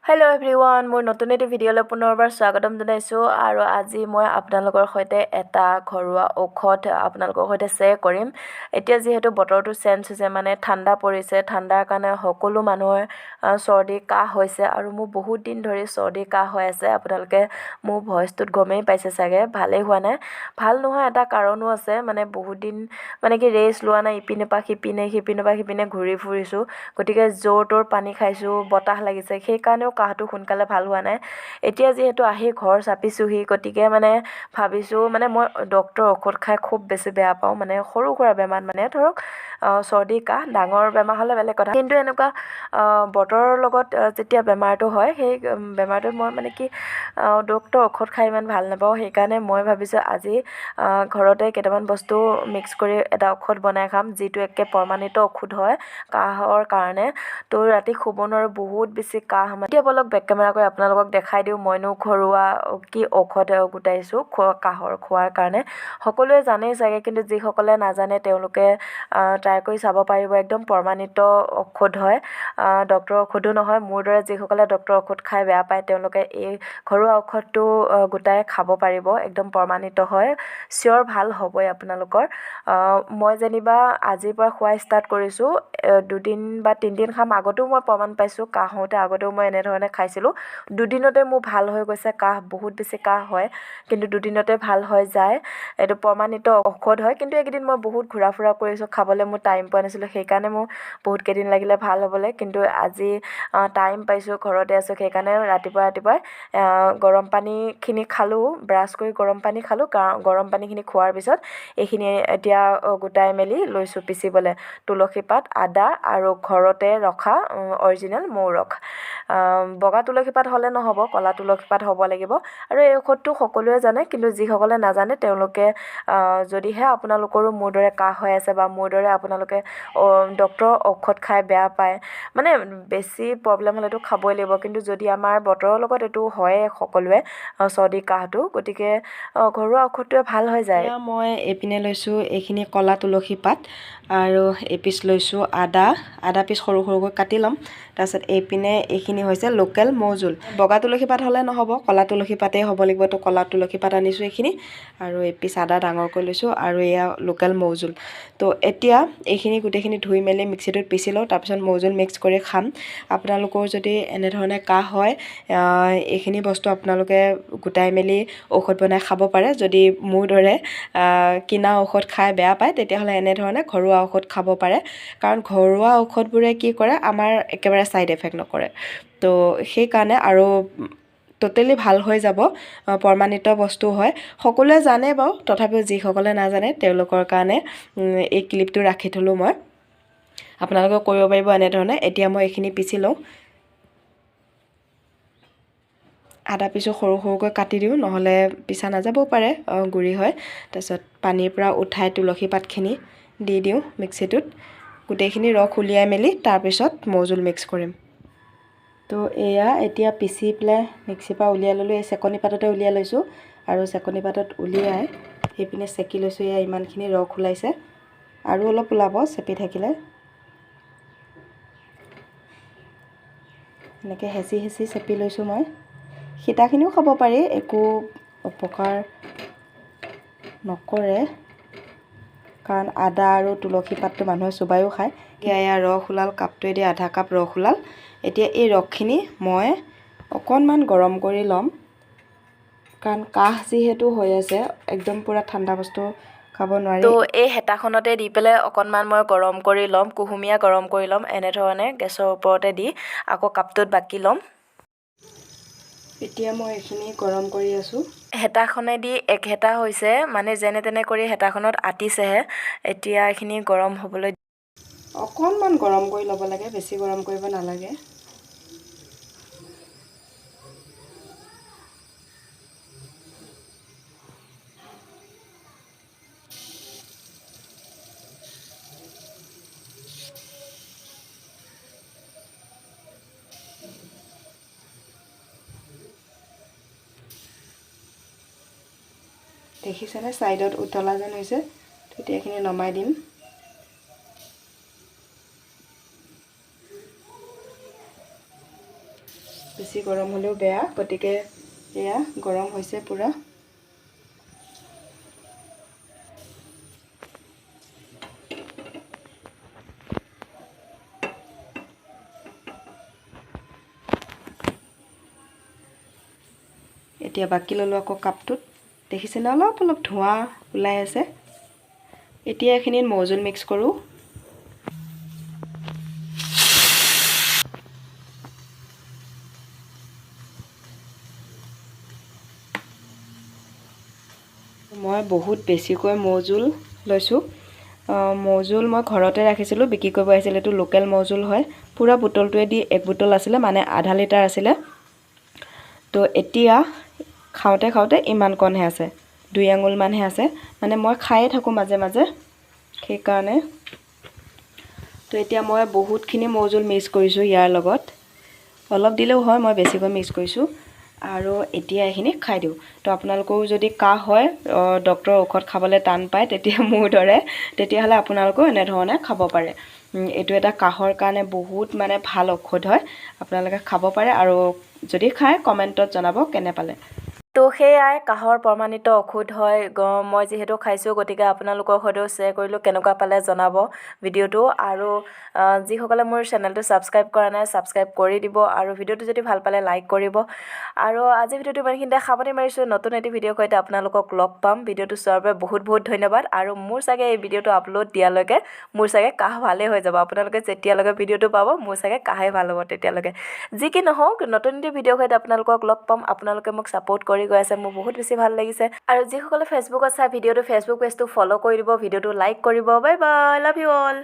Hello' everyone, মোৰ নতুন এটি ভিডিঅ'লৈ পুনৰবাৰ স্বাগতম জনাইছোঁ আৰু আজি মই আপোনালোকৰ সৈতে এটা ঘৰুৱা ঔষধ আপোনালোকৰ সৈতে শ্বেয়াৰ কৰিম। এতিয়া যিহেতু বতৰটো চেঞ্জ হৈছে, মানে ঠাণ্ডা পৰিছে, ঠাণ্ডাৰ কাৰণে সকলো মানুহৰ চৰ্দি কাহ হৈছে আৰু মোৰ বহুত দিন ধৰি চৰ্দি কাহ হৈ আছে। আপোনালোকে মোৰ ভইচটোত গমেই পাইছে চাগে, ভালেই হোৱা নাই। ভাল নোহোৱা এটা কাৰণো আছে, মানে বহুত দিন মানে কি ৰেষ্ট লোৱা নাই, ইপিনৰ পৰা সিপিনে ঘূৰি ফুৰিছোঁ, গতিকে য'ৰ ত'ৰ পানী খাইছোঁ, বতাহ লাগিছে, সেইকাৰণেও কাহটো সোনকালে ভাল হোৱা নাই। এতিয়া যিহেতু আহি ঘৰ চাপিছোহি, গতিকে মানে ভাবিছোঁ, মানে মই ডক্তৰৰ ঔষধ খাই খুব বেছি বেয়া পাওঁ। মানে সৰু সুৰা বেমাৰ, মানে ধৰক চৰ্দি কাহ, ডাঙৰ বেমাৰ হ'লে বেলেগ কথা, কিন্তু এনেকুৱা বতৰৰ লগত যেতিয়া বেমাৰটো হয়, সেই বেমাৰটোত মই মানে কি ডক্তৰৰ ঔষধ খাই ইমান ভাল নাপাওঁ। সেইকাৰণে মই ভাবিছোঁ আজি ঘৰতে কেইটামান বস্তু মিক্স কৰি এটা ঔষধ বনাই খাম, যিটো একে প্ৰমাণিত ঔষধ হয় কাহৰ কাৰণে। তো ৰাতি শুব নোৱাৰোঁ, বহুত বেছি কাহ। এতিয়া বলক বেক কেমেৰা কৰি আপোনালোকক দেখাই দিওঁ মইনো ঘৰুৱা কি ঔষধ গোটাইছোঁ কাহৰ খোৱাৰ কাৰণে। সকলোৱে জানেই চাগে, কিন্তু যিসকলে নাজানে তেওঁলোকে ট্ৰাই কৰি চাব পাৰিব। একদম প্ৰমাণিত ঔষধ হয়, ডক্তৰৰ ঔষধো নহয়। মোৰ দৰে যিসকলে ডক্তৰৰ ঔষধ খাই বেয়া পায়, তেওঁলোকে এই ঘৰুৱা ঔষধটো গোটাই খাব পাৰিব। একদম প্ৰমাণিত হয়, চিয়'ৰ ভাল হ'বই আপোনালোকৰ। মই যেনিবা আজিৰ পৰা খোৱা ষ্টাৰ্ট কৰিছোঁ, 2 বা 3 দিন খাম। আগতেও মই প্ৰমাণ পাইছোঁ, কাহ হওঁতে আগতেও মই এনেধৰণে খাইছিলোঁ, 2 দিনতে মোৰ ভাল হৈ গৈছে। কাহ বহুত বেছি কাহ হয়, কিন্তু 2 দিনতে ভাল হৈ যায়। এইটো প্ৰমাণিত ঔষধ হয়। কিন্তু এইকেইদিন মই বহুত ঘূৰা ফুৰা কৰিছোঁ, খাবলৈ মোৰ টাইম পোৱা নাছিলোঁ, সেইকাৰণে মোৰ বহুত কেইদিন লাগিলে ভাল হ'বলৈ। কিন্তু আজি টাইম পাইছোঁ, ঘৰতে আছোঁ, সেইকাৰণে ৰাতিপুৱাই গৰম পানীখিনি খালোঁ, ব্ৰাছ কৰি গৰম পানী খালোঁ। গৰম পানীখিনি খোৱাৰ পিছত এইখিনি এতিয়া গোটাই মেলি লৈছোঁ পিচিবলৈ। তুলসী পাত, আদা আৰু ঘৰতে ৰখা অৰিজিনেল মৌ ৰস। বগা তুলসী পাত হ'লে নহ'ব, ক'লা তুলসী পাত হ'ব লাগিব। আৰু এই ঔষধটো সকলোৱে জানে, কিন্তু যিসকলে নাজানে তেওঁলোকে যদিহে আপোনালোকৰো মোৰ দৰে কাহ হৈ আছে, বা মোৰ দৰে আপোনালোকে ডক্তৰৰ ঔষধ খাই বেয়া পায়, মানে বেছি প্ৰব্লেম হ'লেতো খাবই লাগিব, কিন্তু যদি আমাৰ বতৰৰ লগত এইটো হয়ে সকলোৱে চৰ্দি কাহটো, গতিকে ঘৰুৱা ঔষধটোৱে ভাল হৈ যায়। এতিয়া মই এইপিনে লৈছোঁ এইখিনি ক'লা তুলসী পাত, আৰু এপিচ লৈছোঁ আদা পিচ সৰু সৰুকৈ কাটি ল'ম। তাৰপিছত এইপিনে এইখিনি হৈছে লোকেল মৌজোল। বগা তুলসী পাত হ'লে নহ'ব, ক'লা তুলসী পাতেই হ'ব লাগিব। তো ক'লা তুলসী পাত আনিছোঁ এইখিনি, আৰু এপিচ আদা ডাঙৰকৈ লৈছোঁ, আৰু এয়া লোকেল মৌজোল। তো এতিয়া এইখিনি গোটেইখিনি ধুই মেলি মিক্সিটোত পিচি লওঁ, তাৰপিছত মৌজোল মিক্স কৰি খাম। আপোনালোকৰ যদি এনেধৰণে কাহ হয়, এইখিনি বস্তু আপোনালোকে গোটাই মেলি ঔষধ বনাই খাব পাৰে। যদি মোৰ দৰে কিনা ঔষধ খাই বেয়া পায়, তেতিয়াহ'লে এনেধৰণে ঘৰুৱা ঔষধ খাব পাৰে। কাৰণ ঘৰুৱা ঔষধবোৰে কি কৰে, আমাৰ একেবাৰে ছাইড এফেক্ট নকৰে। তো সেইকাৰণে, আৰু ট'টেলি ভাল হৈ যাব, প্ৰমাণিত বস্তু হয়। সকলোৱে জানে বাৰু, তথাপিও যিসকলে নাজানে তেওঁলোকৰ কাৰণে এই ক্লিপটো ৰাখি থ'লোঁ মই। আপোনালোকে কৰিব পাৰিব এনেধৰণে। এতিয়া মই এইখিনি পিচি লওঁ। আদা পিচো সৰু সৰুকৈ কাটি দিওঁ, নহ'লে পিছা নাযাবও পাৰে, গুড়ি হয়। তাৰপিছত পানীৰ পৰা উঠাই তুলসী পাতখিনি দি দিওঁ মিক্সিটোত। গোটেইখিনি ৰস উলিয়াই মেলি তাৰপিছত মৌজোল মিক্স কৰিম। তো এয়া এতিয়া পিচি পেলাই মিক্সিৰ পৰা উলিয়াই ল'লোঁ। এই চেকনি পাততে উলিয়াই লৈছোঁ, আৰু চেকনি পাতত উলিয়াই সেইপিনে চেকি লৈছোঁ। এয়া ইমানখিনি ৰস ওলাইছে, আৰু অলপ ওলাব চেপি থাকিলে। এনেকৈ হেঁচি চেপি লৈছোঁ মই। সীতাখিনিও খাব পাৰি, একো অপকাৰ নকৰে, কাৰণ আদা আৰু তুলসী পাতটো মানুহে চোবায়ো খায়। এয়া ৰস ওলাল, কাপটোৱেদি আধা কাপ ৰস ওলাল। এতিয়া এই ৰসখিনি মই অকণমান গৰম কৰি ল'ম, কাৰণ কাহ যিহেতু হৈ আছে, একদম পূৰা ঠাণ্ডা বস্তু খাব নোৱাৰি। তো এই হেতাখনতে দি পেলাই অকণমান মই গৰম কৰি ল'ম, কুহুমীয়া গৰম কৰি ল'ম। এনেধৰণে গেছৰ ওপৰতে দি আকৌ কাপটোত বাকি ল'ম। এতিয়া মই এইখিনি গৰম কৰি আছোঁ। হেতাখনেদি এক হেতা হৈছে, মানে যেনে তেনে কৰি হেতাখনত আতিছেহে। এতিয়া এইখিনি গৰম হ'বলৈ অকণমান গৰম কৰি ল'ব লাগে, বেছি গৰম কৰিব নালাগে। দেখিছেনে ছাইডত উতলা যেন হৈছে, তেতিয়া এইখিনি নমাই দিম। বেছি গৰম হ'লেও বেয়া, গতিকে এয়া গৰম হৈছে পুৰা। এতিয়া বাকি ল'লোঁ আকৌ কাপটোত, দেখিছেনে অলপ অলপ ধোঁৱা ওলাই আছে। এতিয়া এইখিনিত মৌজোল মিক্স কৰোঁ। মই বহুত বেছিকৈ মৌজোল লৈছোঁ। মৌজোল মই ঘৰতে ৰাখিছিলোঁ, বিক্ৰী কৰিব আহিছিল। এইটো লোকেল মৌজোল হয়। পুৰা বুটলটোৱেদি 1 বুটল আছিলে, মানে আধা লিটাৰ আছিলে। তো এতিয়া খাওঁতে খাওঁতে ইমানকণহে আছে, 2 আঙুলমানহে আছে। মানে মই খায়ে থাকোঁ মাজে মাজে, সেইকাৰণে। তো এতিয়া মই বহুতখিনি মৌজোল মিক্স কৰিছোঁ ইয়াৰ লগত। অলপ দিলেও হয়, মই বেছিকৈ মিক্স কৰিছোঁ। আৰু এতিয়া এইখিনি খাই দিওঁ। তো আপোনালোকেও যদি কাহ হয়, ডক্তৰৰ ঔষধ খাবলৈ টান পায়, তেতিয়া মোৰ দৰে, তেতিয়াহ'লে আপোনালোকেও এনেধৰণে খাব পাৰে। এইটো এটা কাহৰ কাৰণে বহুত মানে ভাল ঔষধ হয়, আপোনালোকে খাব পাৰে। আৰু যদি খায় কমেণ্টত জনাব কেনে পালে। তো সেয়াই কাহৰ প্ৰমাণিত ঔষধ হয়। মই যিহেতু খাইছোঁ, গতিকে আপোনালোকৰ সৈতেও শ্বেয়াৰ কৰিলোঁ, কেনেকুৱা পালে জনাব ভিডিঅ'টো। আৰু যিসকলে মোৰ চেনেলটো ছাবস্ক্ৰাইব কৰা নাই, ছাবস্ক্ৰাইব কৰি দিব। আৰু ভিডিঅ'টো যদি ভাল পালে লাইক কৰিব। আৰু আজি ভিডিঅ'টো ইমানখিনিতে সামৰণি মাৰিছোঁ। নতুন এটি ভিডিঅ'ৰ সৈতে আপোনালোকক লগ পাম। ভিডিঅ'টো চোৱাৰ বাবে বহুত বহুত ধন্যবাদ। আৰু মোৰ চাগে এই ভিডিঅ'টো আপলোড দিয়ালৈকে মোৰ চাগে কাহ ভালেই হৈ যাব। আপোনালোকে যেতিয়ালৈকে ভিডিঅ'টো পাব, মোৰ চাগে কাহে ভাল হ'ব তেতিয়ালৈকে। যি কি নহওক, নতুন এটি ভিডিঅ'ৰ সৈতে আপোনালোকক লগ পাম। আপোনালোকে মোক ছাপোৰ্ট কৰি গৈ আছে, মোৰ বহুত বেছি ভাল লাগিছে। আৰু যিসকলে ফেচবুকত চাই ভিডিঅ'টো, ফেচবুক পেজটো ফ'ল' কৰি দিব, ভিডিঅ'টো লাইক কৰিব। Bye bye, love you all.